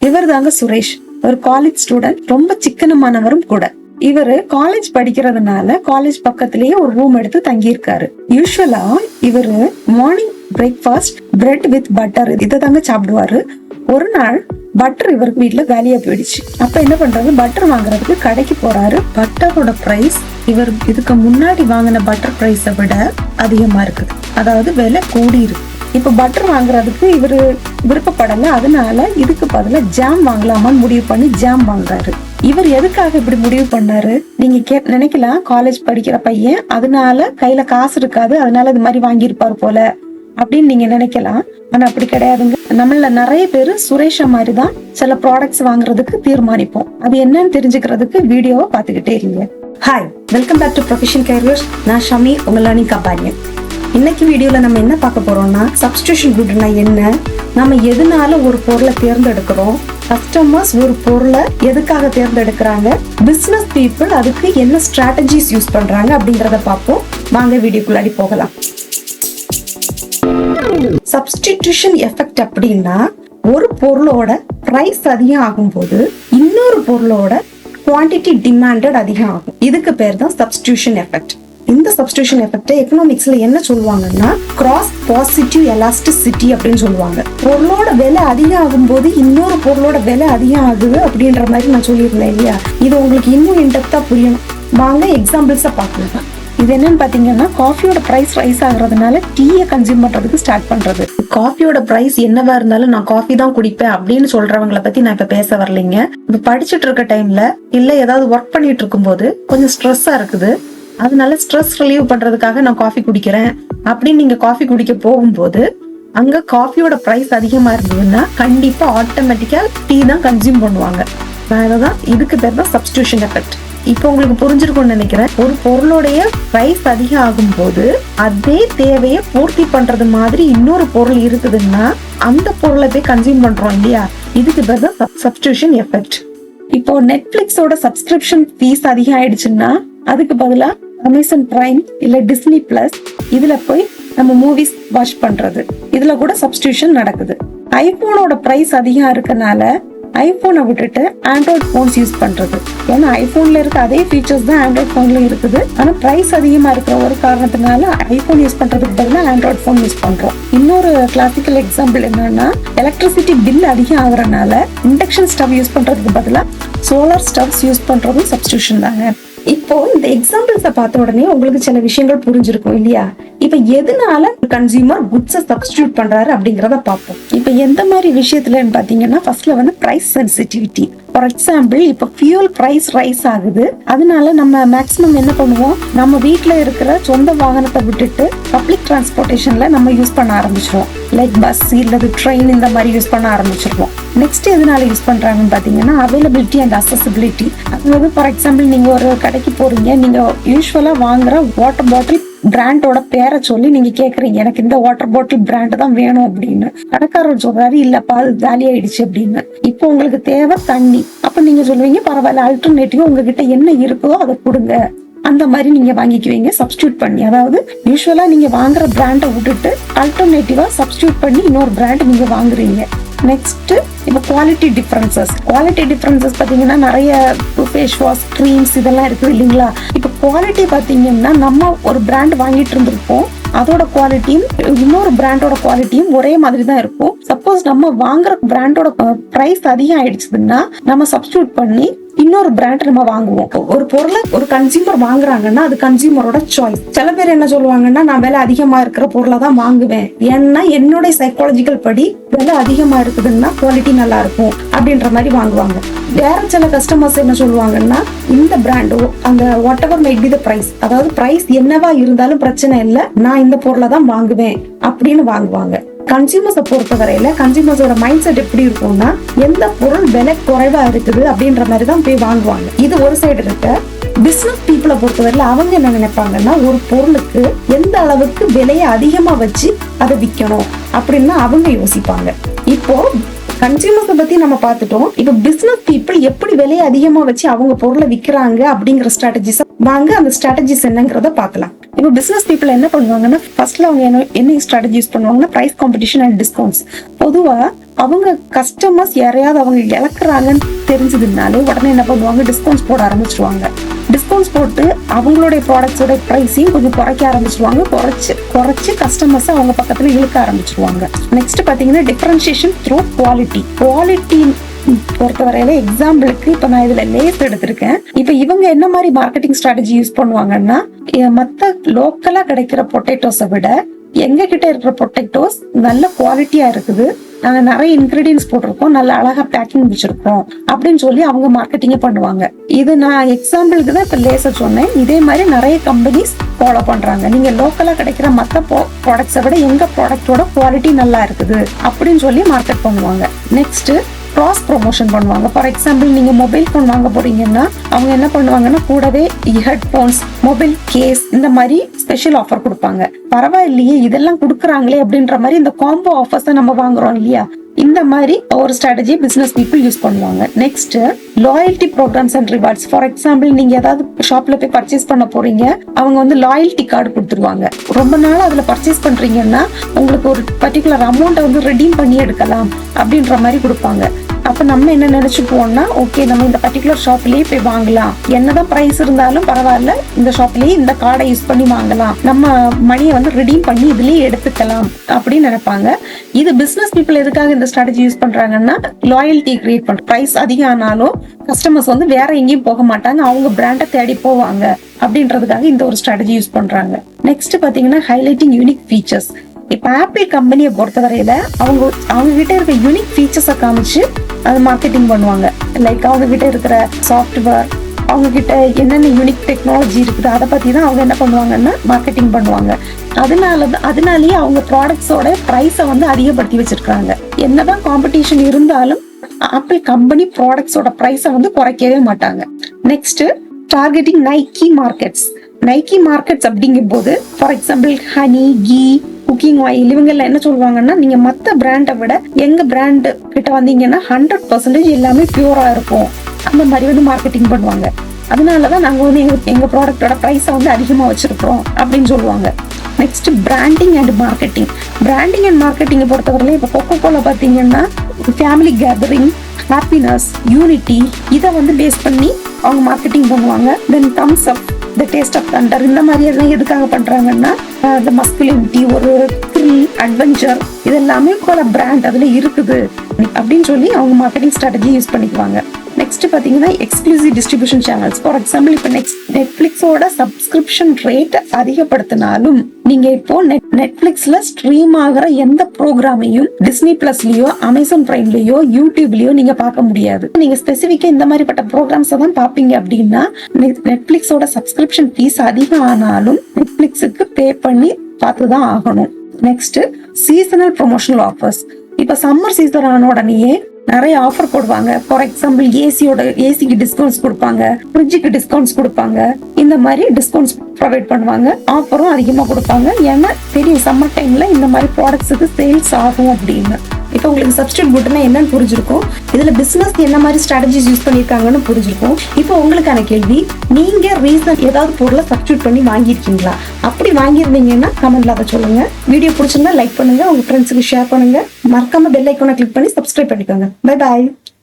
இவர் தாங்க சுரேஷ். ஒரு காலேஜ் ஸ்டூடெண்ட், ரொம்ப சிக்கனமானவரும் கூட. இவரு காலேஜ் படிக்கிறதுனால காலேஜ் பக்கத்திலேயே ஒரு ரூம் எடுத்து தங்கி இருக்காரு. யூஸ்வலா இவரு morning breakfast bread with butter இதை தாங்க சாப்பிடுவாரு. ஒரு நாள் பட்டர் இவருக்கு வீட்டுல காலியா போயிடுச்சு. அப்ப என்ன பண்றாரு, பட்டர் வாங்குறதுக்கு கடைக்கு போறாரு. பட்டரோட பிரைஸ் இவர் இதுக்கு முன்னாடி வாங்கின பட்டர் பிரைஸை விட அதிகமா இருக்குது, அதாவது விலை கூடி இருக்கு. இப்ப பட்டர் வாங்குறதுக்கு இவரு விருப்பப்படல. அதனால இதுக்கு பதிலா ஜாம் வாங்கலாமான்னு முடிவு பண்ணி ஜாம் வாங்குறாரு. இவர் எதுக்காக இப்படி முடிவு பண்ணாரு நீங்க நினைக்கலாம், காலேஜ் படிக்கிற பையன், அதனால கையில காசு இருக்காது, அதனால இது மாதிரி வாங்கியிருப்பாரு போல அப்படின்னு நீங்க நினைக்கலாம். ஆனா அப்படி கிடையாதுங்க. நம்மள நிறைய பேரு சுரேஷ மாதிரிதான் சில ப்ராடக்ட்ஸ் வாங்குறதுக்கு தீர்மானிப்போம். அது என்னன்னு தெரிஞ்சுக்கிறதுக்கு வீடியோவை பாத்துக்கிட்டே இருங்க. Hi, welcome back to profession Kyrios. நான் ஷமி, உங்க லேர்னிங் கம்பெனி. இன்னைக்கு வீடியோல நம்ம என்ன பார்க்க போறோம்னா, சப்ஸ்டிடியூஷன் குட்னா என்ன, நம்ம எதனால ஒரு பொருளை தேர்ந்தெடுக்கிறோம், கஸ்டமர்ஸ் ஒரு பொருளை எதுக்காக தேர்ந்தெடுக்கிறாங்க, பிசினஸ் பீப்புள் அதுக்கு என்ன ஸ்ட்ராட்டஜிஸ் யூஸ் பண்றாங்க அப்படிங்கறத பார்ப்போம். வாங்க வீடியோக்குள்ளாடி போகலாம். சப்ஸ்டிடியூஷன் எஃபெக்ட் அப்படின்னா, ஒரு பொருளோட பிரைஸ் அதிகம் ஆகும்போது இன்னொரு பொருளோட குவான்டிட்டி டிமாண்டட் அதிகம் ஆகும். இதுக்கு பேர் தான் சப்ஸ்டிடியூஷன் எஃபெக்ட். இந்த சப்ஸ்டிடியூஷன் எஃபெக்ட் எக்கனாமிக்ஸ்ல என்ன சொல்லுவாங்கன்னா, கிராஸ் பாசிட்டிவ் எலாஸ்டிசிட்டி அப்படின்னு சொல்லுவாங்க. பொருளோட விலை அதிகம் ஆகும்போது இன்னொரு பொருளோட விலை அதிகம் ஆகுது அப்படின்ற மாதிரி நான் சொல்லியிருந்தேன் இல்லையா. இது உங்களுக்கு இன்னும் இன்டெப்தா புரியணும். வாங்க எக்ஸாம்பிள்ஸை பார்க்கலாம். இது என்னன்னு பாத்தீங்கன்னா, காஃபியோட பிரைஸ் ரைஸ் ஆகுறதுனால டீயை கன்சியூம் பண்றதுக்கு ஸ்டார்ட் பண்றது. காஃபியோட பிரைஸ் என்னவா இருந்தாலும் நான் காஃபி தான் குடிப்பேன் அப்படின்னு சொல்றவங்களை பத்தி நான் இப்ப பேச வரலைங்க. இப்ப படிச்சுட்டு இருக்க டைம்ல இல்ல ஏதாவது ஒர்க் பண்ணிட்டு இருக்கும் போது கொஞ்சம் ஸ்ட்ரெஸ்ஸா இருக்குது, அதனால ஸ்ட்ரெஸ் ரிலீவ் பண்றதுக்காக நான் காஃபி குடிக்கிறேன் அப்படின்னு நீங்க காஃபி குடிக்க போகும்போது அங்க காஃபியோட பிரைஸ் அதிகமா இருந்ததுன்னா கண்டிப்பா ஆட்டோமேட்டிக்கா டீ தான் கன்சியூம் பண்ணுவாங்க. அதுதான் இதுக்கு பேர் தான் சப்ஸ்டிடியூஷன் எஃபெக்ட். இப்போ உங்களுக்கு புரிஞ்சிருக்கும்னு நினைக்கிறேன். ஒரு பொருளுடைய பிரைஸ் அதிகம் ஆகும் போது அதே தேவையை பூர்த்தி பண்றது மாதிரி இன்னொரு பொருள் இருக்குதுன்னா அந்த பொருளை போய் கன்சியூம் பண்றோம் இல்லையா, இதுக்கு பேர் தான் சப்ஸ்டிடியூஷன் எஃபெக்ட். இப்போ நெட்ஃபிளிக்ஸோட சப்ஸ்கிரிப்ஷன் ஃபீஸ் அதிகம் ஆயிடுச்சுன்னா அதுக்கு பதிலா அமேசான் பிரைம் இல்ல டிஸ்னி பிளஸ் இதுல போய் நம்ம மூவிஸ் வாட்ச் பண்றது, இதுல கூட சப்ஸ்டிடியூஷன் நடக்குது. ஐபோனோட பிரைஸ் அதிகம் இருக்கனால ஐபோனை விட்டுட்டு ஆண்ட்ராய்ட் போன்ஸ் யூஸ் பண்றது. ஏன்னா ஐபோன்ல இருக்க அதே ஃபீச்சர்ஸ் தான் ஆண்ட்ராய்ட் போன்ல இருக்குது. ஆனா பிரைஸ் அதிகமா இருக்கிற ஒரு காரணத்தினால ஐபோன் யூஸ் பண்றதுக்கு பதிலா ஆண்ட்ராய்ட் போன் யூஸ் பண்றோம். இன்னொரு கிளாசிக்கல் எக்ஸாம்பிள் என்னன்னா, எலக்ட்ரிசிட்டி பில் அதிகம் ஆகுறதுனால இண்டக்ஷன் ஸ்டவ் யூஸ் பண்றதுக்கு பதிலா சோலார் ஸ்டவ்ஸ் யூஸ் பண்றதும் சப்ஸ்டிடியூஷன் தாங்க. இப்போ இந்த எக்ஸாம்பிள்ஸை பார்த்த உடனே உங்களுக்கு சில விஷயங்கள் புரிஞ்சிருக்கும் இல்லையா. இப்ப எதனால கன்சியூமர் குட்ஸை சப்ஸ்டிடியூட் பண்றாரு அப்படிங்கறத பார்ப்போம். இப்ப எந்த மாதிரி விஷயத்துலன்னு பாத்தீங்கன்னா, ஃபர்ஸ்ட்ல வந்து பிரைஸ் சென்சிட்டிவிட்டி. ஃபார் எக்ஸாம்பிள், இப்ப ஃபியூல் பிரைஸ் ரைஸ் ஆகுது, அதனால நம்ம மேக்ஸிமம் என்ன பண்ணுவோம், நம்ம வீட்டுல இருக்கிற சொந்த வாகனத்தை விட்டுட்டு பப்ளிக் டிரான்ஸ்போர்டேஷன்ல நம்ம யூஸ் பண்ண ஆரம்பிச்சிருவோம். லைக் பஸ் இல்லது ட்ரெயின் இந்த மாதிரி யூஸ் பண்ண ஆரம்பிச்சிருவோம். நெக்ஸ்ட் எதனால யூஸ் பண்றாங்கன்னு பாத்தீங்கன்னா, அவைலபிலிட்டி அண்ட் அக்சசிபிலிட்டி. அதாவது ஃபார் எக்ஸாம்பிள், நீங்க ஒரு கடைக்கு போறீங்க, நீங்க யூஸ்வலா வாங்குற வாட்டர் பாட்டில் பிராண்டோட பேரை சொல்லி நீங்க கேக்குறீங்க, எனக்கு இந்த வாட்டர் பாட்டில் பிராண்ட் தான் வேணும் அப்படின்னு. கடைக்காரர் சொல்றாரு, இல்லப்பா அது காலி ஆயிடுச்சு அப்படின்னு. இப்போ உங்களுக்கு தேவை தண்ணி, அப்ப நீங்க சொல்லுவீங்க பரவாயில்ல, அல்டர்னேட்டிவா உங்ககிட்ட என்ன இருக்குதோ அதை கொடுங்க, அந்த மாதிரி நீங்க வாங்கிக்குவீங்க சப்ஸ்டிடியூட் பண்ணி. அதாவது யூஸ்வலா நீங்க வாங்குற பிராண்டை விட்டுட்டு அல்டர்னேட்டிவா சப்ஸ்டிடியூட் பண்ணி இன்னொரு பிராண்ட் நீங்க வாங்குறீங்க. நெக்ஸ்ட், இப்போ குவாலிட்டி டிஃபரன்சஸ். குவாலிட்டி டிஃபரன்சஸ் பாத்தீங்கன்னா நிறைய ஃபேஸ் வாஷ், கிரீம்ஸ் இதெல்லாம் இருக்குது இல்லைங்களா. இப்போ குவாலிட்டி பாத்தீங்கன்னா, நம்ம ஒரு பிராண்ட் வாங்கிட்டு இருந்திருப்போம், அதோட குவாலிட்டியும் இன்னொரு பிராண்டோட குவாலிட்டியும் ஒரே மாதிரி தான் இருக்கும். சப்போஸ் நம்ம வாங்குற பிராண்டோட பிரைஸ் அதிகம் ஆயிடுச்சுன்னா நம்ம சப்ஸ்டிடியூட் பண்ணி இன்னொரு பிராண்ட் நம்ம வாங்குவோம். ஒரு பொருளை ஒரு கன்சியூமர் வாங்குறாங்கன்னா அது கன்சியூமரோட சாய்ஸ். சில பேர் என்ன சொல்லுவாங்கன்னா, நான் விலை அதிகமா இருக்கிற பொருளை தான் வாங்குவேன், ஏன்னா என்னோட சைக்காலஜிக்கல் படி விலை அதிகமா இருக்குதுன்னா குவாலிட்டி நல்லா இருக்கும் அப்படின்ற மாதிரி வாங்குவாங்க. வேற சில கஸ்டமர்ஸ் என்ன சொல்லுவாங்கன்னா, இந்த பிராண்டோ அந்த whatever might be the price, அதாவது பிரைஸ் என்னவா இருந்தாலும் பிரச்சனை இல்லை, நான் இந்த பொருளை தான் வாங்குவேன் அப்படின்னு வாங்குவாங்க. கன்சியூமர்ஸை பொறுத்த வரையில கன்சியூமர்ஸோட மைண்ட் செட் எப்படி இருக்கும்னா, எந்த பொருள் விலை குறைவா இருக்குது அப்படின்ற மாதிரி தான் போய் வாங்குவாங்க. இது ஒரு சைடு இருக்க. பிசினஸ் பீப்புளை பொறுத்தவரையில அவங்க என்ன நினைப்பாங்கன்னா, ஒரு பொருளுக்கு எந்த அளவுக்கு விலையை அதிகமா வச்சு அதை விற்கணும் அப்படின்னு அவங்க யோசிப்பாங்க. இப்போ கன்சியூமர்ஸை பத்தி நம்ம பார்த்துட்டோம். இப்போ பிசினஸ் பீப்புள் எப்படி விலையை அதிகமா வச்சு அவங்க பொருளை விற்கிறாங்க அப்படிங்கிற ஸ்ட்ராட்டஜிஸை வாங்க அந்த ஸ்ட்ராட்டஜிஸ் என்னங்கிறத பார்க்கலாம். இப்போ பிசினஸ் பீப்புள் என்ன பண்ணுவாங்கன்னா, ஃபர்ஸ்ட்ல அவங்க என்ன ஸ்ட்ராட்டஜி யூஸ் பண்ணுவாங்கன்னா, பிரைஸ் காம்படிஷன் அண்ட் டிஸ்கவுண்ட்ஸ். பொதுவா அவங்க கஸ்டமர்ஸ் யாரையாவது அவங்க இழக்குறாங்கன்னு தெரிஞ்சதுனாலே உடனே என்ன பண்ணுவாங்க, டிஸ்கவுண்ட்ஸ் போட ஆரம்பிச்சிருவாங்க. டிஸ்கவுண்ட்ஸ் போட்டு அவங்களுடைய ப்ராடக்ட்ஸோட ப்ரைஸையும் கொஞ்சம் குறைக்க ஆரம்பிச்சிருவாங்க. குறைச்சு கஸ்டமர்ஸ் அவங்க பக்கத்துல இழுக்க ஆரம்பிச்சிருவாங்க. நெக்ஸ்ட் பாத்தீங்கன்னா டிஃபரன்ஷியேஷன் த்ரூ குவாலிட்டி பொறுத்தவரையில எக்ஸாம்பிளுக்கு இப்ப நான் இதுல லேஸ் எடுத்திருக்கேன். இப்ப இவங்க என்ன மாதிரி மார்க்கெட்டிங் ஸ்ட்ராட்டஜி யூஸ் பண்ணுவாங்கன்னா, மத்த லோக்கலா கிடைக்கிற பொட்டேட்டோஸை விட எங்க கிட்ட இருக்கிற பொட்டேட்டோஸ் நல்ல குவாலிட்டியா இருக்குது, நாங்க நிறைய இன்கிரீடியன்ஸ் போட்டிருக்கோம், நல்ல அழகா பேக்கிங் வச்சிருக்கோம் அப்படின்னு சொல்லி அவங்க மார்க்கெட்டிங்க பண்ணுவாங்க. இது நான் எக்ஸாம்பிளுக்கு தான் இப்ப லேச சொன்னேன். இதே மாதிரி நிறைய கம்பெனிஸ் ஃபாலோ பண்றாங்க. நீங்க லோக்கலா கிடைக்கிற மத்த ப்ராடக்ட்ஸை விட எங்க ப்ராடக்டோட குவாலிட்டி நல்லா இருக்குது அப்படின்னு சொல்லி மார்க்கெட் பண்ணுவாங்க. நெக்ஸ்ட் கிராஸ் ப்ரொமோஷன் பண்ணுவாங்க. ஃபார் எக்ஸாம்பிள் நீங்க மொபைல் போன் வாங்க போறீங்கன்னா அவங்க என்ன பண்ணுவாங்கன்னா, கூடவே ஹெட்போன்ஸ், மொபைல் கேஸ் இந்த மாதிரி ஸ்பெஷல் ஆஃபர் கொடுப்பாங்க. பரவாயில்லையே இதெல்லாம் கொடுக்குறாங்களே அப்படின்ற மாதிரி இந்த காம்போ ஆஃபர்ஸ் நம்ம வாங்குறோம் இல்லையா, இந்த மாதிரி ஒரு ஸ்ட்ராட்டஜி பிசினஸ் பீப்புள் யூஸ் பண்ணுவாங்க. Next loyalty programs and rewards. For example நீங்க ஏதாவது ஷாப்ல போய் பர்ச்சேஸ் பண்ண போறீங்க, அவங்க வந்து லாயல்டி கார்டு கொடுத்துருவாங்க. ரொம்ப நாள் அதுல பர்ச்சேஸ் பண்றீங்கன்னா உங்களுக்கு ஒரு பர்டிகுலர் அமௌண்ட்டை வந்து ரெடீம் பண்ணி எடுக்கலாம் அப்படின்ற மாதிரி கொடுப்பாங்க. அப்ப நம்ம என்ன நினைச்சுப்போம்னா, ஓகே நம்ம இந்த பர்டிகுலர் ஷாப்லயே போய் வாங்கலாம், என்னதான் பிரைஸ் இருந்தாலும் பரவாயில்ல, இந்த ஷாப்லயே இந்த கார்டை யூஸ் பண்ணி வாங்கலாம், நம்ம மணியை வந்து ரெடீம் பண்ணி இதுலயே எடுத்துக்கலாம் அப்படின்னு நினைப்பாங்க. இது பிசினஸ் பீப்புள் எதுக்காக இந்த ஸ்ட்ராட்டஜி யூஸ் பண்றாங்கன்னா, லாயல்டி கிரியேட் பண்ற. பிரைஸ் அதிகம் ஆனாலும் கஸ்டமர்ஸ் வந்து வேற எங்கேயும் போக மாட்டாங்க, அவங்க பிராண்டை தேடி போவாங்க அப்படின்றதுக்காக இந்த ஒரு ஸ்ட்ராட்டஜி யூஸ் பண்றாங்க. நெக்ஸ்ட் பாத்தீங்கன்னா ஹைலைட்டிங் யூனிக் ஃபீச்சர்ஸ். இப்ப ஆப்பிள் கம்பெனியை பொறுத்தவரையில அவங்க கிட்ட இருக்க யூனிக் ஃபீச்சர்ஸை காமிச்சு அது மார்க்கெட்டிங் பண்ணுவாங்க. லைக் அவங்க கிட்ட இருக்கிற சாஃப்ட்வேர், அவங்க கிட்ட என்னென்ன யூனிக் டெக்னாலஜி இருக்குது அதை பத்தி தான் அவங்க என்ன பண்ணுவாங்கன்னா மார்க்கெட்டிங் பண்ணுவாங்க. அதனாலேயே அவங்க ப்ராடக்ட்ஸோட ப்ரைஸை வந்து அதிகப்படுத்தி வச்சிருக்காங்க. என்னதான் காம்படிஷன் இருந்தாலும் ஆப்பிள் கம்பெனி ப்ராடக்ட்ஸோட ப்ரைஸை வந்து குறைக்கவே மாட்டாங்க. Next targeting niche markets. Niche markets அப்படிங்கும் போது for example honey, ghee, cooking oil, இவங்க என்ன சொல்லுவாங்கன்னா, நீங்க மத்த பிராண்டை விட எங்க பிராண்ட் கிட்ட வந்தீங்கன்னா 100% எல்லாமே பியூரா இருக்கும், அந்த மாதிரி வந்து மார்க்கெட்டிங் பண்ணுவாங்க. அதனாலதான் நாங்க வந்து எங்க ப்ராடக்டோட பிரைஸை வந்து அதிகமா வச்சிருக்கோம் அப்படின்னு சொல்லுவாங்க. Next branding and marketing. Branding and மார்க்கெட்டிங்கை பொறுத்தவரையில இப்ப கொக்கோ கோலா பாத்தீங்கன்னா ஃபேமிலி கேதரிங், ஹாப்பினஸ், யூனிட்டி இதை வந்து பேஸ் பண்ணி அவங்க மார்க்கெட்டிங் பண்ணுவாங்க. Then Thums Up, the taste of thunder, இந்த மாதிரி எல்லாம் எதுக்காக பண்றாங்கன்னா, the masculinity, ஒரு த்ரில், அட்வென்ச்சர் இதெல்லாமே கூட பிராண்ட் அதுல இருக்குது அப்படின்னு சொல்லி அவங்க மார்க்கெட்டிங் ஸ்ட்ராட்டஜி யூஸ் பண்ணிக்குவாங்க. நெக்ஸ்ட் பாத்தீங்கன்னா exclusive distribution channels. For example இப்ப நெட்ஃபிளிக்ஸோட சப்ஸ்கிரிப்ஷன் ரேட் அதிகப்படுத்தினாலும் நீங்க இப்போ நெட்ஃபிளிக்ஸ்ல ஸ்ட்ரீம் ஆகிற எந்த ப்ரோக்ராமையும் டிஸ்னி பிளஸ்லயோ, அமேசான் பிரைம்லயோ, யூடியூப்லயோ நீங்க பார்க்க முடியாது. நீங்க ஸ்பெசிபிக்கா இந்த மாதிரிப்பட்ட ப்ரோக்ராம்ஸ் தான் பாப்பீங்க அப்படின்னா நெட்ஃபிளிக்ஸோட சப்ஸ்கிரிப்ஷன் ஃபீஸ் அதிகம் ஆனாலும் நெட்ஃபிளிக்ஸுக்கு பே பண்ணி பார்த்துதான் ஆகணும். Next seasonal promotional offers. இப்ப சம்மர் சீசன் ஆன உடனேயே நிறைய ஆஃபர் போடுவாங்க. ஃபார் எக்ஸாம்பிள் ஏசிக்கு டிஸ்கவுண்ட்ஸ் கொடுப்பாங்க, ஃப்ரிட்ஜுக்கு டிஸ்கவுண்ட்ஸ் கொடுப்பாங்க, இந்த மாதிரி டிஸ்கவுண்ட்ஸ் ப்ரொவைட் பண்ணுவாங்க. ஆஃபரும் அதிகமா கொடுப்பாங்க. ஏன்னா தெரியும் சம்மர் டைம்ல இந்த மாதிரி ப்ராடக்ட்ஸுக்கு சேல்ஸ் ஆகும் அப்படின்னு. இப்போ உங்களுக்கு சப்ஸ்டிட்யூட் புட்னா என்னன்னு புரிஞ்சிருக்கும், இதுல பிசினஸ் என்ன மாதிரி ஸ்ட்ராட்டஜிஸ் யூஸ் பண்ணிருக்காங்கன்னு புரிஞ்சிருக்கும். இப்போ உங்களுக்கான கேள்வி, நீங்க ரீசன் ஏதாவது பொருளை சப்ஸ்டிட்யூட் பண்ணி வாங்கியிருக்கீங்களா? அப்படி வாங்கியிருந்தீங்கன்னா கமெண்ட்ல அதை சொல்லுங்க. வீடியோ பிடிச்சிருந்தா லைக் பண்ணுங்க, உங்க ஃப்ரெண்ட்ஸுக்கு ஷேர் பண்ணுங்க, மறக்காம பெல் ஐக்கானை கிளிக் பண்ணி சப்ஸ்கிரைப் பண்ணிக்கோங்க. Bye bye.